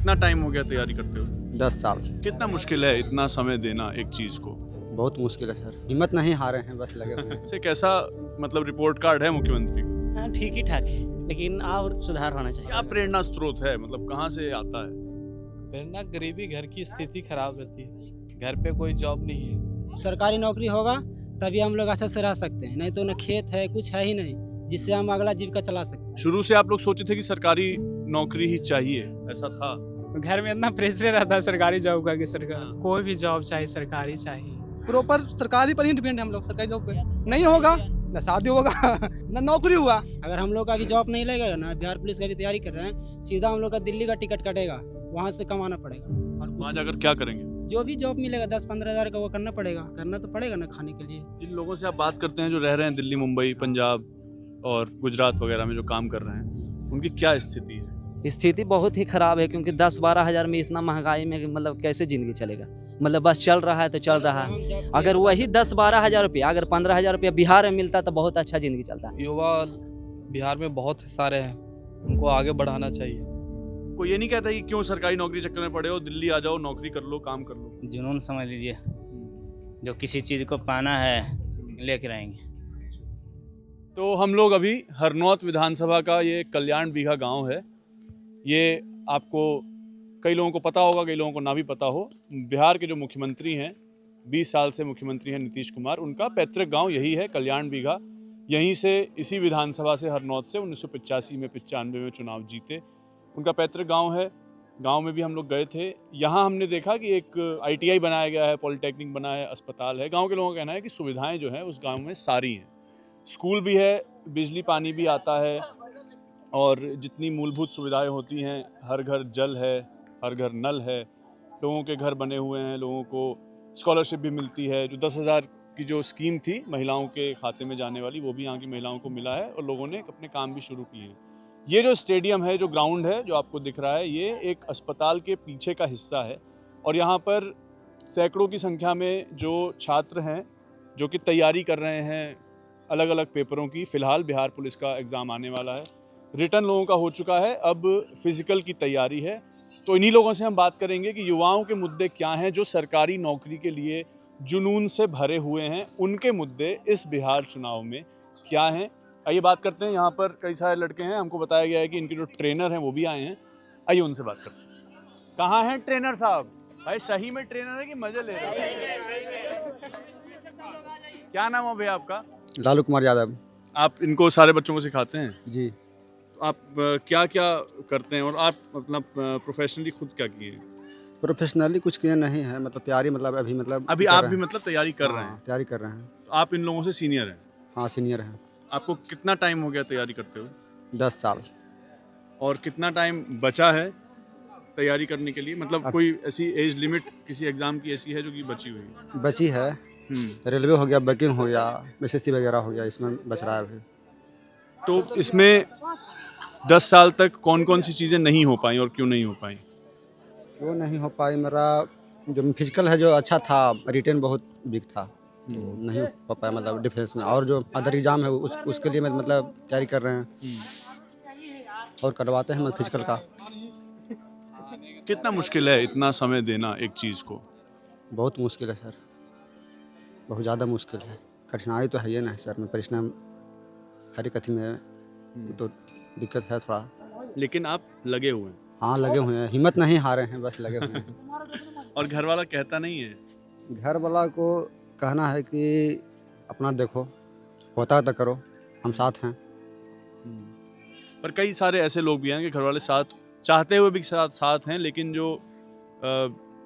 कितना टाइम हो गया तैयारी करते हो? 10 साल। कितना मुश्किल है इतना समय देना एक चीज को? बहुत मुश्किल है सर, हिम्मत नहीं हारे हैं, बस लगे हुए हैं। से कैसा मतलब रिपोर्ट कार्ड है मुख्यमंत्री का? हाँ, ठीक ही ठाक है, लेकिन और सुधार होना चाहिए। क्या प्रेरणा स्रोत है, मतलब कहाँ से आता है? प्रेरणा गरीबी, घर की स्थिति खराब रहती है, घर पे कोई जॉब नहीं है। सरकारी नौकरी होगा तभी हम लोग अच्छा से रह सकते हैं, नहीं तो न खेत है, कुछ है ही नहीं जिससे हम अगला जीविका चला सकते शुरू से आप लोग सोचे थे कि सरकारी नौकरी ही चाहिए, ऐसा था? घर में इतना प्रेशर रहता है सरकारी जॉब का कि सरकार कोई भी जॉब चाहिए, सरकारी चाहिए। प्रॉपर सरकारी पर ही डिपेंड है हम लोग, सरकारी जॉब पे नहीं होगा न शादी होगा न नौकरी हुआ। हैं। अगर हम लोग का भी जॉब नहीं लगेगा ना, बिहार पुलिस का भी तैयारी कर रहे हैं, सीधा हम लोग का दिल्ली का टिकट कटेगा, वहाँ से कमाना पड़ेगा और वहाँ कुछ जाकर क्या करेंगे? जो भी जॉब मिलेगा 10-15 हज़ार का वो करना पड़ेगा, करना तो पड़ेगा ना खाने के लिए। जिन लोगों से आप बात करते हैं जो रह रहे हैं दिल्ली, मुंबई, पंजाब और गुजरात वगैरह में जो काम कर रहे हैं, उनकी क्या स्थिति है? स्थिति बहुत ही खराब है, क्योंकि 10-12 हज़ार में इतना महंगाई में मतलब कैसे ज़िंदगी चलेगा। मतलब बस चल रहा है तो चल रहा है। अगर वही 10-12 हज़ार रुपया, अगर 15 हज़ार रुपया बिहार में मिलता तो बहुत अच्छा ज़िंदगी चलता। युवा बिहार में बहुत सारे हैं, उनको आगे बढ़ाना चाहिए। कोई ये नहीं कहता कि क्यों सरकारी नौकरी चक्कर में पड़े हो, दिल्ली आ जाओ, नौकरी कर लो, काम कर लो। जुनून समझ लीजिए, जो किसी चीज़ को पाना है लेके रहेंगे। तो हम लोग अभी हरनौत विधानसभा का ये कल्याण बीघा गांव है। ये आपको कई लोगों को पता होगा, कई लोगों को ना भी पता हो। बिहार के जो मुख्यमंत्री हैं, 20 साल से मुख्यमंत्री हैं नीतीश कुमार, उनका पैतृक गांव यही है, कल्याण बीघा। यहीं से, इसी विधानसभा से, हरनौत से 1985 में 95 में चुनाव जीते। उनका पैतृक गांव है। गांव में भी हम लोग गए थे। यहाँ हमने देखा कि एक ITI बनाया गया है, पॉलिटेक्निक बना है, अस्पताल है। गांव के लोगों का कहना है कि सुविधाएं जो हैं उस गांव में सारी हैं। स्कूल भी है, बिजली पानी भी आता है और जितनी मूलभूत सुविधाएं होती हैं, हर घर जल है, हर घर नल है, लोगों के घर बने हुए हैं, लोगों को स्कॉलरशिप भी मिलती है। जो 10,000 की जो स्कीम थी महिलाओं के खाते में जाने वाली, वो भी यहाँ की महिलाओं को मिला है और लोगों ने अपने काम भी शुरू किए हैं। ये जो स्टेडियम है, जो ग्राउंड है, जो आपको दिख रहा है, ये एक अस्पताल के पीछे का हिस्सा है और यहाँ पर सैकड़ों की संख्या में जो छात्र हैं जो कि तैयारी कर रहे हैं अलग अलग पेपरों की। फ़िलहाल बिहार पुलिस का एग्ज़ाम आने वाला है, रिटर्न लोगों का हो चुका है, अब फिज़िकल की तैयारी है। तो इन्हीं लोगों से हम बात करेंगे कि युवाओं के मुद्दे क्या हैं जो सरकारी नौकरी के लिए जुनून से भरे हुए हैं। उनके मुद्दे इस बिहार चुनाव में क्या हैं, आइए बात करते हैं। यहाँ पर कई सारे लड़के हैं, हमको बताया गया है कि इनके जो ट्रेनर हैं वो भी आए हैं। आइए उनसे बात करते हैं। कहाँ हैं ट्रेनर साहब? भाई सही में ट्रेनर है कि मजे ले रहे हैं? क्या नाम है भैया आपका? लालू कुमार यादव। आप इनको सारे बच्चों को सिखाते हैं? जी। आप क्या क्या करते हैं और आप मतलब प्रोफेशनली खुद क्या किए हैं? प्रोफेशनली कुछ किए नहीं है, मतलब तैयारी, मतलब अभी अभी आप भी मतलब तैयारी कर रहे हैं? तैयारी कर रहे हैं। तो आप इन लोगों से सीनियर हैं? हाँ, सीनियर हैं। आपको कितना टाइम हो गया तैयारी करते हुए? 10 साल। और कितना टाइम बचा है तैयारी करने के लिए? मतलब कोई ऐसी एज लिमिट किसी एग्जाम की ऐसी है जो कि बची हुई है? बची है, रेलवे हो गया, बैंकिंग हो गया, SSC वगैरह हो गया, इसमें बच रहा है अभी। तो इसमें 10 साल तक कौन कौन सी चीज़ें नहीं हो पाई और क्यों नहीं हो पाई? वो नहीं हो पाई, मेरा जो फिजिकल है जो अच्छा था, रिटेन बहुत वीक था, तो नहीं हो पाया मतलब डिफेंस में। और जो अदर एग्जाम है उसके लिए मैं मतलब तैयारी कर रहे हैं और करवाते हैं फिजिकल का। कितना मुश्किल है इतना समय देना एक चीज़ को? बहुत मुश्किल है सर, बहुत ज़्यादा मुश्किल है। कठिनाई तो है ही ना सर, में परिश्रम हर एक अथी में तो दिक्कत है थोड़ा, लेकिन आप लगे हुए हैं। हाँ, लगे हुए हैं, हिम्मत नहीं हारे हैं, बस लगे हुए हैं। और घर वाला कहता नहीं है? घर वाला को कहना है कि अपना देखो, होता है तो करो, हम साथ हैं। पर कई सारे ऐसे लोग भी हैं कि घर वाले साथ चाहते हुए भी साथ हैं, लेकिन जो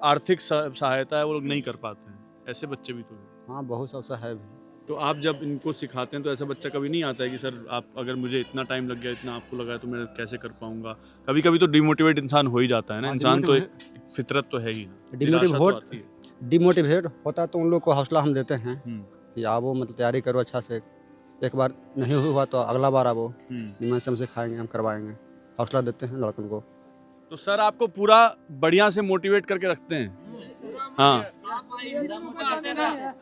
आर्थिक सहायता है वो लोग नहीं कर पाते हैं। ऐसे बच्चे भी तो हैं। हाँ, बहुत सा है भी। तो आप जब इनको सिखाते हैं तो ऐसा बच्चा कभी नहीं आता है कि सर आप, अगर मुझे इतना टाइम लग गया, इतना आपको लगा, तो मैं कैसे कर पाऊंगा? कभी कभी तो डिमोटिवेट इंसान हो ही जाता है ना। इंसान तो एक फितरत तो है ही ना, डिमोटिवेट होता है तो उन लोग को हौसला हम देते हैं कि आप वो मतलब तैयारी करो अच्छा से, एक बार नहीं हुआ तो अगला बार आप वो नियम से हम सिखाएंगे, हम करवाएंगे, हौसला देते हैं लड़कों को। तो सर आपको पूरा बढ़िया से मोटिवेट करके रखते हैं? हाँ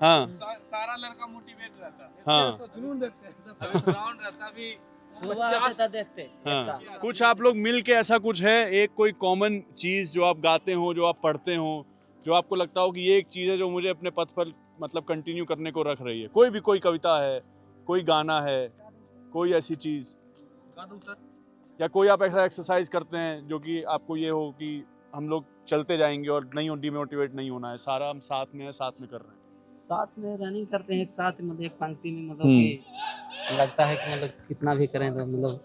हाँ, सारा लड़का मोटिवेट रहता है। हाँ, अभी ग्राउंड रहता, अभी सुबह आते था देखते हाँ, कुछ आप लोग मिल के ऐसा कुछ है, एक कोई कॉमन चीज जो आप गाते हो, जो आप पढ़ते हो, जो आपको लगता हो कि ये एक चीज है जो मुझे अपने पथ पर मतलब कंटिन्यू करने को रख रही है? कोई कविता है, कोई गाना है, कोई ऐसी चीज या कोई आप ऐसा एक्सरसाइज करते हैं जो कि आपको ये हो कि हम लोग चलते जाएंगे और नहीं डिमोटिवेट नहीं होना है, सारा हम साथ में है, साथ में कर रहे हैं? साथ में रनिंग करते हैं एक साथ मतलब एक पंक्ति में मतलब कि लगता है कि मतलब कितना भी करें तो मतलब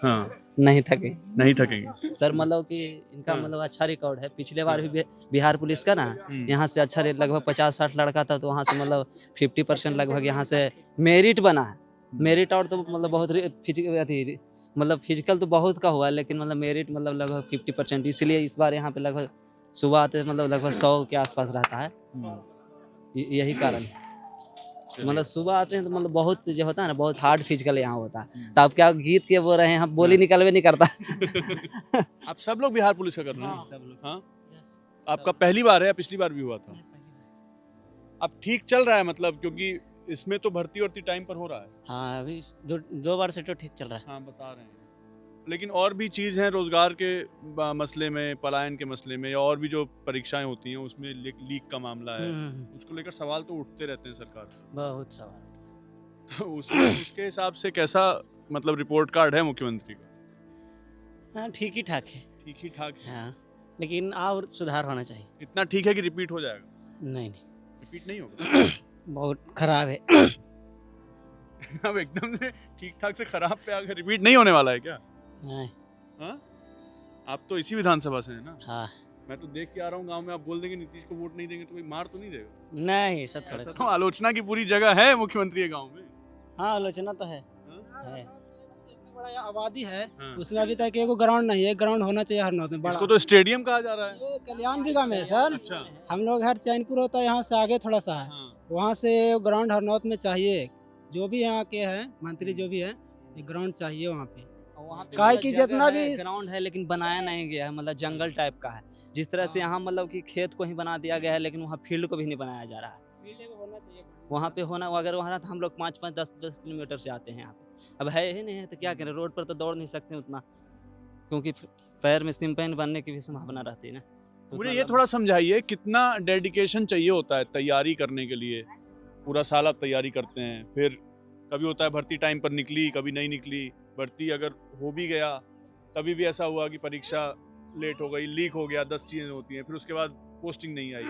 हाँ, नहीं थके। नहीं थकेंगे। सर मतलब कि इनका मतलब अच्छा रिकॉर्ड है। पिछले बार भी बिहार पुलिस का ना यहाँ से अच्छा लगभग 50-60 लड़का था, तो वहाँ से मतलब 50% लगभग यहाँ से मेरिट बना है। मेरिट और तो मतलब बहुत मतलब फिजिकल तो बहुत का हुआ, लेकिन मतलब मेरिट मतलब लगभग 50%, इसलिए इस बार यहाँ पे लगभग सुबह आते मतलब लगभग 100 के आसपास रहता है। यही कारण है। मतलब सुबह आते हैं तो मतलब बहुत जो होता है ना, बहुत हार्ड फिजिकल यहाँ होता है। तो आप क्या गीत के बोल रहे हैं, हम बोली निकलवे नहीं करता। आप सब लोग बिहार पुलिस का कर रहे हैं? सब लोग। हाँ, आपका पहली बार है या पिछली बार भी हुआ था? अब ठीक चल रहा है मतलब, क्योंकि इसमें तो भर्ती टाइम पर हो रहा है। हाँ, अभी दो बार से तो ठीक चल रहा है। हाँ, बता रहे हैं। लेकिन और भी चीज़ हैं रोजगार के मसले में, पलायन के मसले में, या और भी जो परीक्षाएं होती हैं उसमें लीक का मामला है, उसको लेकर सवाल तो उठते रहते हैं सरकार से। बहुत सवाल। तो उसके हिसाब से कैसा मतलब रिपोर्ट कार्ड है मुख्यमंत्री का? हाँ, ठीक ही ठाक है। ठीक ही ठाक है। हाँ, लेकिन और सुधार होना चाहिए। इतना ठीक है कि रिपीट हो जाएगा? नहीं, रिपीट नहीं होगा। बहुत खराब है। अब एकदम से ठीक ठाक से खराब पे आकर रिपीट नहीं होने वाला है क्या? नहीं। हाँ, आप तो इसी विधानसभा से हैं ना? हाँ। मैं तो देख के आ रहा हूँ गांव में, आप बोल देंगे नीतीश को वोट नहीं देंगे तो कोई मार तो नहीं देगा? नहीं, ऐसा ऐसा थोड़ा। तो आलोचना की पूरी जगह है मुख्यमंत्री के गांव में। हाँ, आलोचना तो है। इतना बड़ा आबादी है, हाँ। उसमें अभी तक एगो ग्राउंड नहीं है। ग्राउंड होना चाहिए हरनौत में बड़ा। इसको तो स्टेडियम कहा जा रहा है। ये कल्याण बिगा में है सर। अच्छा। हम लोग हर चैनपुर होता है, यहाँ से आगे थोड़ा सा है, हाँ। वहाँ से ग्राउंड हरनौत में चाहिए। जो भी यहाँ के हैं मंत्री जो भी है, एक ग्राउंड चाहिए वहाँ पे। काहे कि जितना भी ग्राउंड है लेकिन बनाया नहीं गया है, मतलब जंगल टाइप का है। जिस तरह से यहाँ मतलब कि खेत को ही बना दिया गया है, लेकिन वहाँ फील्ड को भी नहीं बनाया जा रहा है। वहाँ पे होना, अगर वहाँ हम लोग 5-5, 10-10 किलोमीटर से आते हैं यहाँ पे। अब है ही नहीं है तो क्या करें, रोड पर तो दौड़ नहीं सकते उतना, क्योंकि पैर में सिम्पेन बनने की भी संभावना रहती है ना। तो मुझे ये थोड़ा समझाइए, कितना डेडिकेशन चाहिए होता है तैयारी करने के लिए? पूरा साल आप तैयारी करते हैं, फिर कभी होता है भर्ती टाइम पर निकली, कभी नहीं निकली। भर्ती अगर हो भी गया, कभी भी ऐसा हुआ कि परीक्षा लेट हो गई, लीक हो गया, 10 चीज़ें होती हैं, फिर उसके बाद पोस्टिंग नहीं आई।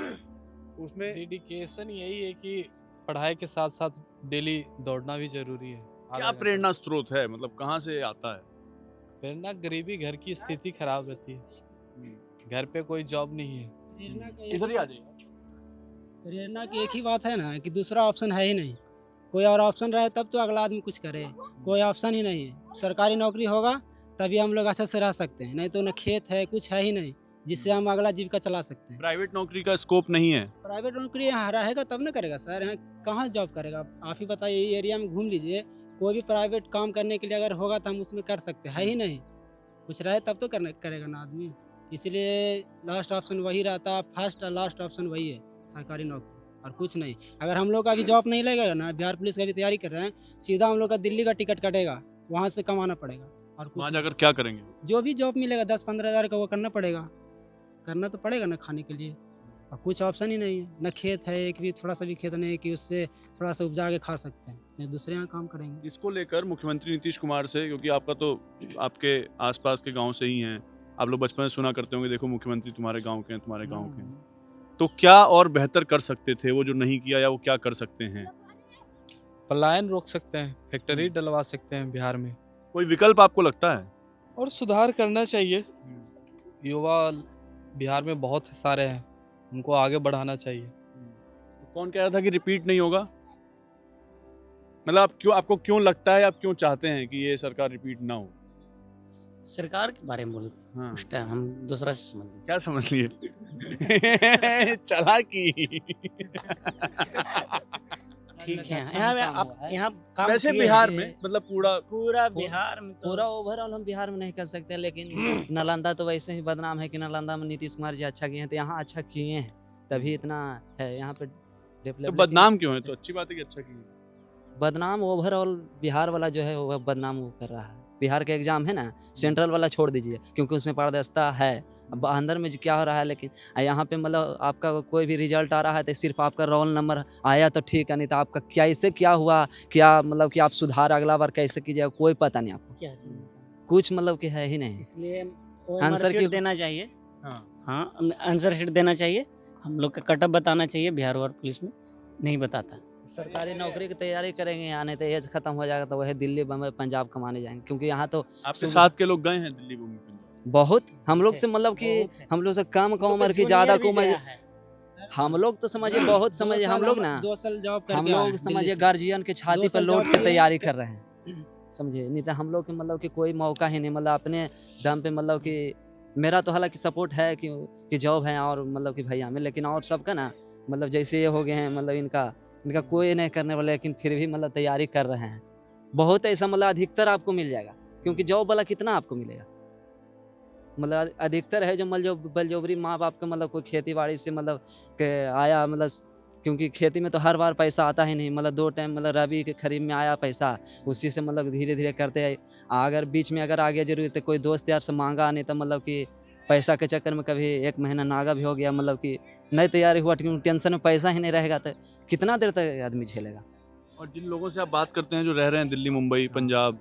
उसमें डेडिकेशन यही है कि पढ़ाई के साथ साथ डेली दौड़ना भी जरूरी है। क्या प्रेरणा स्रोत है, मतलब कहाँ से आता है? प्रेरणा गरीबी, घर की स्थिति खराब रहती है, घर पे कोई जॉब नहीं है। इधर ही आ जाइए। प्रेरणा की एक ही बात है ना कि दूसरा ऑप्शन है ही नहीं। कोई और ऑप्शन रहे तब तो अगला आदमी कुछ करे, कोई ऑप्शन ही नहीं है। सरकारी नौकरी होगा तभी हम लोग अच्छे से रह सकते हैं, नहीं तो न खेत है, कुछ है ही नहीं जिससे हम अगला जीविका चला सकते हैं। प्राइवेट नौकरी का स्कोप नहीं है। प्राइवेट नौकरी यहाँ रहेगा तब ना करेगा सर, यहाँ कहाँ जॉब करेगा? आप ही बताइए, ये एरिया में घूम लीजिए, कोई भी प्राइवेट काम करने के लिए अगर होगा तो हम उसमें कर सकते हैं, है ही नहीं। कुछ रहे तब तो करेगा ना आदमी। इसलिए लास्ट ऑप्शन वही रहता, फर्स्ट और लास्ट ऑप्शन वही है, सरकारी नौकरी और कुछ नहीं। अगर हम लोग का अभी जॉब नहीं लगेगा ना, बिहार पुलिस का भी तैयारी कर रहे हैं, सीधा हम लोग का दिल्ली का टिकट कटेगा, वहाँ से कमाना पड़ेगा और कुछ वहाँ जाकर क्या करेंगे? जो भी जॉब मिलेगा 10-15 हज़ार का वो करना पड़ेगा, करना तो पड़ेगा ना खाने के लिए। और कुछ ऑप्शन ही नहीं है, न खेत है, एक भी थोड़ा सा भी खेत नहीं है कि उससे थोड़ा सा उपजा के खा सकते हैं, नहीं दूसरे यहाँ काम करेंगे। इसको लेकर मुख्यमंत्री नीतीश कुमार से, क्योंकि आपका तो आपके आसपास के गांव से ही हैं, आप लोग बचपन में सुना करते होंगे, देखो मुख्यमंत्री तुम्हारे गांव के हैं, तुम्हारे गांव के हैं, तो क्या और बेहतर कर सकते थे वो जो नहीं किया, या वो क्या कर सकते हैं? पलायन रोक सकते हैं, फैक्ट्री डलवा सकते हैं बिहार में, कोई विकल्प आपको लगता है? और सुधार करना चाहिए। युवा बिहार में बहुत सारे हैं, उनको आगे बढ़ाना चाहिए। कौन कह रहा था कि रिपीट नहीं होगा? मतलब आपको क्यों लगता है, आप क्यों चाहते हैं कि ये सरकार रिपीट ना हो? सरकार के बारे में बोले हाँ। उस टाइम हम दूसरा से समझ लें। क्या समझ लिए? चालाकी। ठीक है, यहाँ आप यहाँ काम वैसे किए बिहार हैं। में मतलब पूरा बिहार में तो पूरा ओवरऑल हम बिहार में नहीं कर सकते, लेकिन नालंदा तो वैसे ही बदनाम है कि नालंदा में नीतीश कुमार जी अच्छा किए हैं, तो यहाँ अच्छा किए हैं तभी इतना है यहाँ पे तो डेवलप। बदनाम क्यों है? तो अच्छी बात है कि अच्छा किया। बदनाम ओवरऑल बिहार वाला जो है वो बदनाम वो कर रहा है। बिहार का एग्ज़ाम है ना, सेंट्रल वाला छोड़ दीजिए क्योंकि उसमें पारदर्शिता है। अब अंदर में क्या हो रहा है, लेकिन यहाँ पे मतलब आपका कोई भी रिजल्ट आ रहा है तो सिर्फ आपका रोल नंबर आया तो ठीक है, नहीं तो आपका कैसे क्या हुआ, क्या मतलब कि आप सुधार अगला बार कैसे कीजिएगा, कोई पता नहीं आपको, क्या कुछ मतलब कि है ही नहीं। इसलिए आंसर आंसर की- देना चाहिए। हाँ। हाँ, आंसर शीट देना चाहिए। हम लोग का कटअप बताना चाहिए। बिहार और पुलिस में नहीं बताता। सरकारी नौकरी की तैयारी करेंगे, यहाँ नहीं तो एज खत्म हो जाएगा तो वही दिल्ली बम्बई पंजाब कमाने जाएंगे, क्योंकि यहाँ तो आपके साथ के लोग गए हैं दिल्ली मुंबई पंजाब? बहुत हम लोग से मतलब कि बहुत है। हम लोग से कम तो उम्र की ज़्यादा उम्र, हम लोग तो समझिए बहुत समझिए, हम लोग ना 2 साल जॉब करके हम आए लोग हैं समझिए दिल्ली से। गार्जियन के छाती 2 पर साल लोड जॉब के किए। तैयारी कर रहे हैं, समझिए। नहीं तो हम लोग के मतलब कि कोई मौका ही नहीं, मतलब अपने दम पे मतलब कि मेरा तो हालांकि सपोर्ट है कि जॉब है और मतलब कि भैया में, लेकिन और सबका ना मतलब जैसे ये हो गए हैं, मतलब इनका कोई नहीं करने वाला, लेकिन फिर भी मतलब तैयारी कर रहे हैं। बहुत ऐसा मतलब अधिकतर आपको मिल जाएगा, क्योंकि जॉब वाला कितना आपको मिलेगा, मतलब अधिकतर है जो बलजोबरी माँ बाप का मतलब कोई खेती बाड़ी से मतलब के आया, मतलब क्योंकि खेती में तो हर बार पैसा आता ही नहीं, मतलब 2 टाइम मतलब रबी के खरीफ में आया पैसा, उसी से मतलब धीरे धीरे करते हैं। अगर बीच में अगर आगे जरूरत है कोई दोस्त यार से मांगा नहीं तो मतलब कि पैसा के चक्कर में कभी 1 महीना नागा भी हो गया, मतलब कि नहीं तैयारी हुआ, क्योंकि टेंशन में पैसा ही नहीं रहेगा तो कितना देर तक आदमी झेलेगा। और जिन लोगों से आप बात करते हैं जो रह रहे हैं दिल्ली मुंबई पंजाब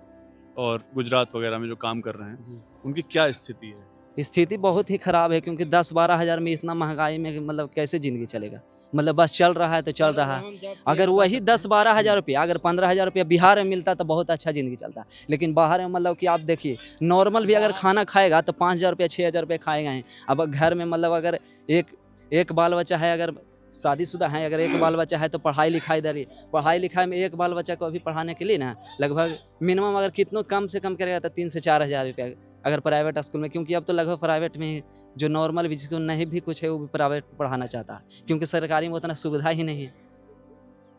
और गुजरात वगैरह में जो काम कर रहे हैं, जी, उनकी क्या स्थिति है? स्थिति बहुत ही ख़राब है, क्योंकि 10-12 हज़ार में इतना महंगाई में मतलब कैसे ज़िंदगी चलेगा, मतलब बस चल रहा है तो चल रहा है। अगर वही 10-12 हज़ार रुपया, अगर 15 हज़ार रुपया बिहार में मिलता तो बहुत अच्छा ज़िंदगी चलता, लेकिन बाहर में मतलब कि आप देखिए नॉर्मल भी अगर खाना खाएगा तो 5,000 रुपया 6,000 रुपया खाएगा ही। अब घर में मतलब अगर एक बाल बच्चा है, अगर शादीशुदा है, अगर एक बाल बच्चा है तो पढ़ाई लिखाई दे रही, पढ़ाई लिखाई में एक बाल बच्चा को अभी पढ़ाने के लिए ना लगभग मिनिमम अगर कितनों कम से कम करेगा तो 3 से 4 हज़ार रुपया, अगर प्राइवेट स्कूल में, क्योंकि अब तो लगभग प्राइवेट में जो नॉर्मल भी जिसको नहीं भी कुछ है वो भी प्राइवेट पढ़ाना चाहता है, क्योंकि सरकारी में उतना सुविधा ही नहीं है।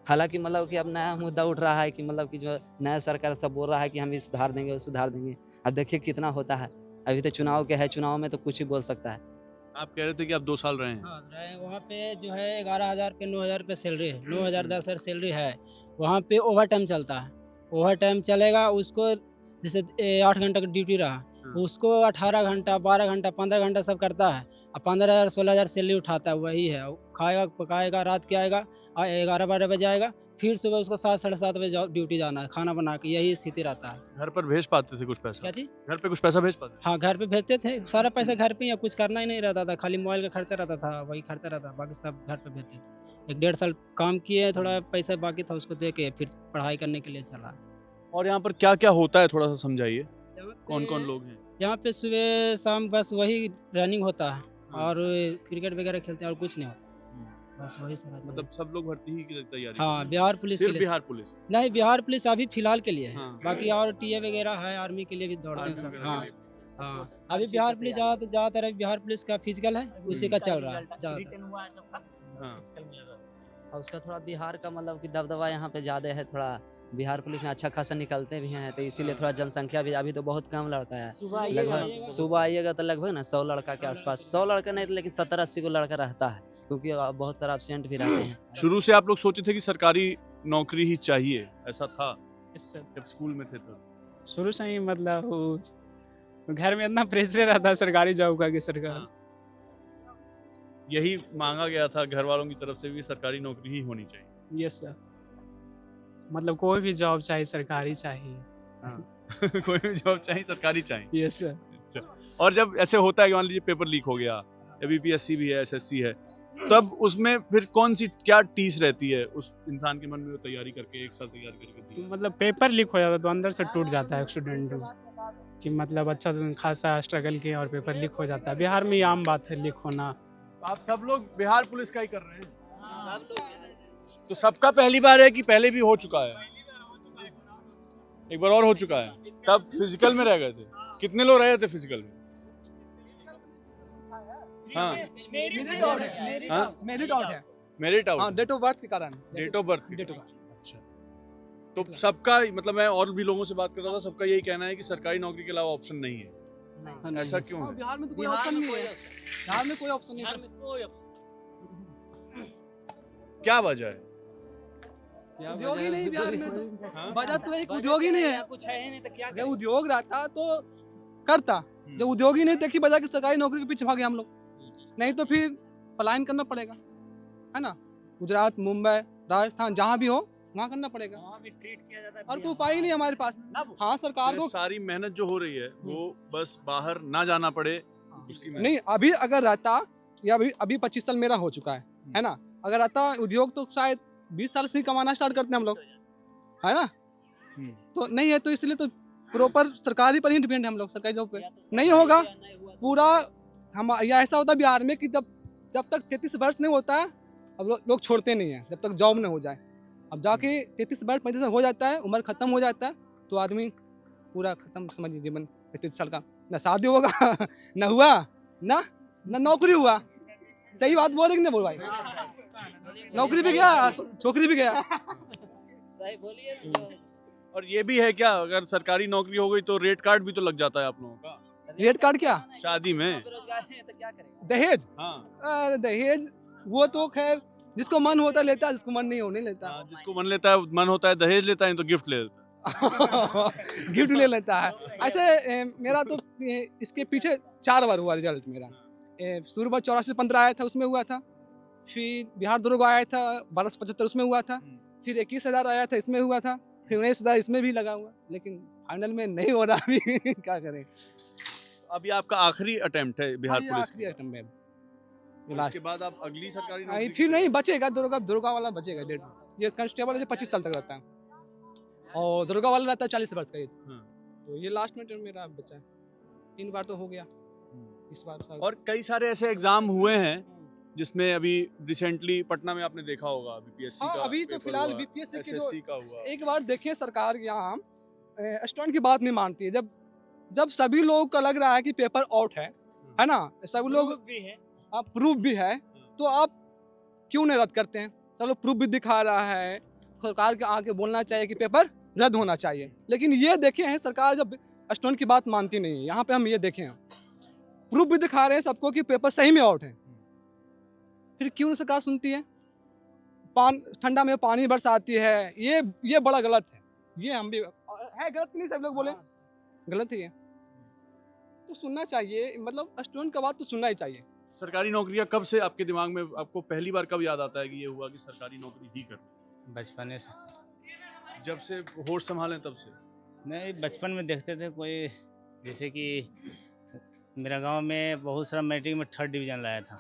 हालांकि मतलब कि अब नया मुद्दा उठ रहा है कि मतलब कि जो नया सरकार सब बोल रहा है कि हम ये सुधार देंगे वो सुधार देंगे, अब देखिए कितना होता है। अभी तो चुनाव के है, चुनाव में तो कुछ ही बोल सकता है। आप कह रहे थे कि आप 2 साल रहे हैं। हाँ, रहे वहाँ पे जो है 11,000 पे 9,000 पे सैलरी है, 9,000 10,000 सैलरी है। वहाँ पे ओवर टाइम चलता है, ओवर टाइम चलेगा उसको, जैसे 8 घंटा का ड्यूटी रहा उसको 18 घंटा 12 घंटा 15 घंटा सब करता है, अब 15,000 16,000 सैलरी उठाता है, वही है। खाएगा पकाएगा, रात के आएगा 11-12 बजे आएगा, फिर सुबह उसको 7 साढ़े 7 बजे ड्यूटी जाना है, खाना बना के, यही स्थिति रहता है। घर पर भेज पाते थे कुछ पैसा? क्या चीज़? घर पे कुछ पैसा भेज पाते थे? हाँ, घर पे भेजते थे, सारा पैसा घर पे ही, कुछ करना ही नहीं रहता था, खाली मोबाइल का खर्चा रहता था, वही खर्चा रहता, बाकी सब घर पे भेजते थे। 1-1.5 साल काम किए, थोड़ा पैसा बाकी था उसको दे के फिर पढ़ाई करने के लिए चला। और यहाँ पर क्या क्या होता है, थोड़ा सा समझाइए। कौन कौन लोग हैं? यहाँ पे सुबह शाम बस वही रनिंग होता है और क्रिकेट वगैरह खेलते हैं और कुछ नहीं होता, बस वही सारा चीज़। मतलब सब लोग भर्ती ही की तैयारी हाँ, बिहार पुलिस के सिर्फ लिए। बिहार पुलिस? नहीं, बिहार पुलिस अभी फिलहाल के लिए है, हाँ। बाकी और टीए वगैरह है, आर्मी के लिए भी दौड़ते हैं आर्मी सब। वगैरह हाँ के लिए। हाँ, अभी बिहार पुलिस ज़्यादातर अभी बिहार पुलिस का फिजिकल है, उसी का चल रहा है ज़्यादातर। हाँ। और उसका थोड़ा बिहार का मतलब कि दबदबा यहाँ पे ज़्यादा है, थोड़ा बिहार पुलिस में अच्छा खासा निकलते भी हैं, तो इसीलिए थोड़ा जनसंख्या भी अभी तो बहुत कम लड़का है। लगभग सुबह आइएगा तो लगभग ना 100 लड़का के आसपास, 100 लड़का नहीं लेकिन 70-80 को लड़का रहता है, क्योंकि बहुत सारा एब्सेंट भी रहते हैं। शुरू से आप लोग सोचे थे कि सरकारी नौकरी ही चाहिए, ऐसा था इससे जब स्कूल में थे तब? शुरू से ही मतलब वो घर में इतना प्रेशर रहता है सरकारी जॉब का कि सरकार यही मांगा गया था घर वालों की तरफ से भी, सरकारी नौकरी ही होनी चाहिए। यस सर, मतलब कोई भी जॉब चाहिए सरकारी चाहिए। कोई भी जॉब चाहिए, सरकारी चाहिए। Yes sir. अच्छा। और जब ऐसे होता है कि मान लीजिए पेपर लीक हो गया, या बीपीएससी भी है, एसएससी है, तब उसमें फिर कौन सी क्या टीस रहती है उस इंसान के मन में, वो तैयारी करके 1 साल तैयारी करके तो दिया? मतलब पेपर लीक हो जाता है तो अंदर से टूट जाता है स्टूडेंट कि मतलब अच्छा खासा स्ट्रगल किया और पेपर लीक हो जाता है। बिहार में ये आम बात है लीक होना। आप सब लोग बिहार पुलिस का ही कर रहे हैं? तो सबका पहली बार है कि पहले भी हो चुका है? एक बार और हो चुका है, तब फिजिकल में रह गए थे। कितने लोग रहे थे फिजिकल में? हाँ, मेरिट आउट है, हाँ? मेरिट आउट है। मेरिट हाँ, आउट, डेट ऑफ बर्थ के कारण। Date of birth. Date of birth. अच्छा, तो सबका मतलब मैं और भी लोगों से बात कर रहा था, सबका यही कहना है कि सरकारी नौकरी के अलावा ऑप्शन नहीं है। ऐसा क्यों है? बिहार में तो कोई ऑप्शन नहीं है, बिहार में कोई ऑप्शन नहीं है। क्या वजह है? उद्योग ही नहीं बिहार में, तो बजट तो एक उद्योग ही नहीं है। कुछ है ही नहीं तो क्या अगर उद्योग रहता तो करता, जब उद्योग ही नहीं देखी बजा के सरकारी नौकरी के पीछे भागे हम लोग, नहीं तो फिर पलायन करना पड़ेगा, है ना। गुजरात, मुंबई, राजस्थान, जहाँ भी हो वहाँ करना पड़ेगा, वहाँ भी ट्रीट किया जाता है और कोई उपाय ही नहीं हमारे पास। हाँ सरकार ये को सारी मेहनत जो हो रही है वो बस बाहर ना जाना पड़े उसकी मेहनत। नहीं, अभी अगर रहता, या अभी 25 साल मेरा हो चुका है ना, अगर रहता उद्योग तो शायद 20 साल से ही कमाना स्टार्ट करते हैं हम लोग, है ना। तो नहीं है, तो इसलिए तो प्रॉपर सरकारी पर ही डिपेंड है हम लोग, सरकारी जॉब पे नहीं होगा पूरा। हम या ऐसा होता है बिहार में कि जब तक 33 वर्ष नहीं होता है, अब लोग छोड़ते नहीं हैं जब तक जॉब नहीं हो जाए। अब जाके 33 वर्ष 35 साल हो जाता है, उम्र खत्म हो जाता है, तो आदमी पूरा खत्म समझिए जीवन 35 साल का। ना शादी होगा ना हुआ, ना नौकरी हुआ। सही बात बोल रहे कि नहीं बोल भाई? नौकरी भी गया, छोकरी भी गया। सही बोलिए। और ये भी है क्या, अगर सरकारी नौकरी हो गई तो रेट कार्ड भी तो लग जाता है आप लोगों का रेट कार्ड क्या? शादी में? दहेज? हाँ अरे दहेज वो तो खैर जिसको मन होता है लेता है, जिसको मन नहीं हो नहीं लेता। हाँ, जिसको मन होता है दहेज लेता है, तो गिफ्ट ले लेता है। गिफ्ट ले लेता है। ऐसे मेरा तो इसके पीछे 4 बार हुआ रिजल्ट मेरा। शुरू बार 84-15 आया था, उसमें हुआ था। फिर बिहार दरोगा आया था 1275, उसमें हुआ था। फिर 21,000 आया था, इसमें हुआ था। फिर 19,000 इसमें भी लगा हुआ, लेकिन फाइनल में नहीं हो रहा अभी। क्या करें। अभी आपका आखिरी अटेम्प्ट है बिहार पुलिस आखिरी का। आइटम में उसके बाद आप अगली सरकारी नौकरी फिर नहीं बचेगा, दरोगा वाला बचेगा डेट। ये कांस्टेबल है 25 साल तक रहता है, और दरोगा वाला रहता है 40 वर्ष का एज। तो ये लास्ट में टर्म मेरा बचा है। 3 बार तो हो गया इस बार। और कई सारे ऐसे एग्जाम हुए हैं जिसमें अभी रिसेंटली पटना में आपने देखा होगा बीपीएससी हाँ, का अभी तो पेपर फिलहाल हुआ, बीपीएससी के एसएससी का हुआ। एक बार देखिए, सरकार यहाँ स्टूडेंट की बात नहीं मानती है। जब सभी लोगों को लग रहा है कि पेपर आउट है ना, सभी लोग भी है, प्रूफ भी है, तो आप क्यों नहीं रद्द करते हैं? चलो प्रूफ भी दिखा रहा है, सरकार के आके बोलना चाहिए कि पेपर रद्द होना चाहिए। लेकिन ये देखे हैं सरकार जब स्टूडेंट की बात मानती नहीं है। यहाँ पे हम ये देखे हैं, प्रूफ भी दिखा रहे हैं सबको कि पेपर सही में आउट है, फिर क्यों सरकार सुनती है? ठंडा में पानी बरसाती है, ये बड़ा गलत है। ये हम भी है गलत कि नहीं? सब लोग बोले गलत ही है, तो सुनना चाहिए। मतलब स्टूडेंट का बात तो सुनना ही चाहिए। सरकारी नौकरियां कब से आपके दिमाग में, आपको पहली बार कब याद आता है कि ये हुआ कि सरकारी नौकरी ही कर? बचपने से, जब से होश संभालें तब से? नहीं, बचपन में देखते थे कोई, जैसे कि मेरा गांव में बहुत सारा मैट्रिक में 3rd डिवीज़न लाया था।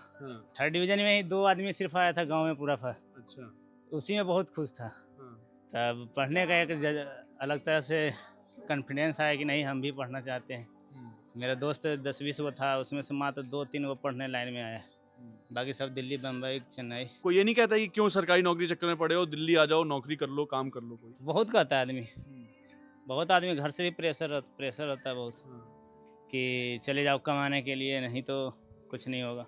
3rd डिवीज़न में ही 2 आदमी सिर्फ आया था गांव में पूरा। अच्छा। उसी में बहुत खुश था। तब पढ़ने का एक अलग तरह से कॉन्फिडेंस आया कि नहीं, हम भी पढ़ना चाहते हैं। मेरा दोस्त 10-20 गो था, उसमें से मात्र 2-3 गो पढ़ने लाइन में आया, बाकी सब दिल्ली, बम्बई, चेन्नई। कोई ये नहीं कहता कि क्यों सरकारी नौकरी चक्कर में पड़े हो, दिल्ली आ जाओ, नौकरी कर लो, काम कर लो। कोई बहुत कहता है आदमी, बहुत आदमी घर से भी प्रेशर रहता है बहुत, कि चले जाओ कमाने के लिए, नहीं तो कुछ नहीं होगा।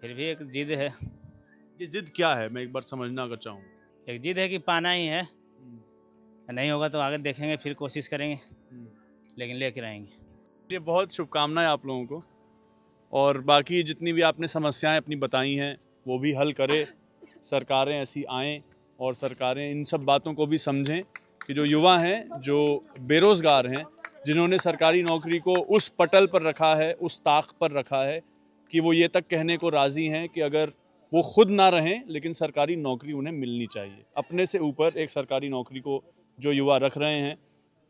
फिर भी एक जिद है। ये जिद क्या है, मैं एक बार समझना अगर चाहूँ। एक जिद है कि पाना ही है, नहीं होगा तो आगे देखेंगे, फिर कोशिश करेंगे, लेकिन लेकर आएंगे। ये बहुत शुभकामनाएं आप लोगों को, और बाकी जितनी भी आपने समस्याएं अपनी बताई हैं वो भी हल करे, सरकारें ऐसी आएँ और सरकारें इन सब बातों को भी समझें कि जो युवा हैं, जो बेरोज़गार हैं, जिन्होंने सरकारी नौकरी को उस पटल पर रखा है, उस ताक पर रखा है कि वो ये तक कहने को राज़ी हैं कि अगर वो खुद ना रहें लेकिन सरकारी नौकरी उन्हें मिलनी चाहिए। अपने से ऊपर एक सरकारी नौकरी को जो युवा रख रहे हैं,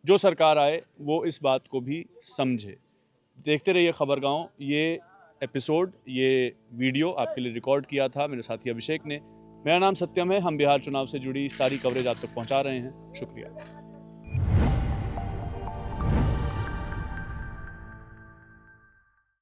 जो सरकार आए वो इस बात को भी समझे। देखते रहिए खबरगांव। ये एपिसोड, ये वीडियो आपके लिए रिकॉर्ड किया था मेरे साथी अभिषेक ने। मेरा नाम सत्यम है। हम बिहार चुनाव से जुड़ी सारी कवरेज आप तक पहुंचा रहे हैं। शुक्रिया।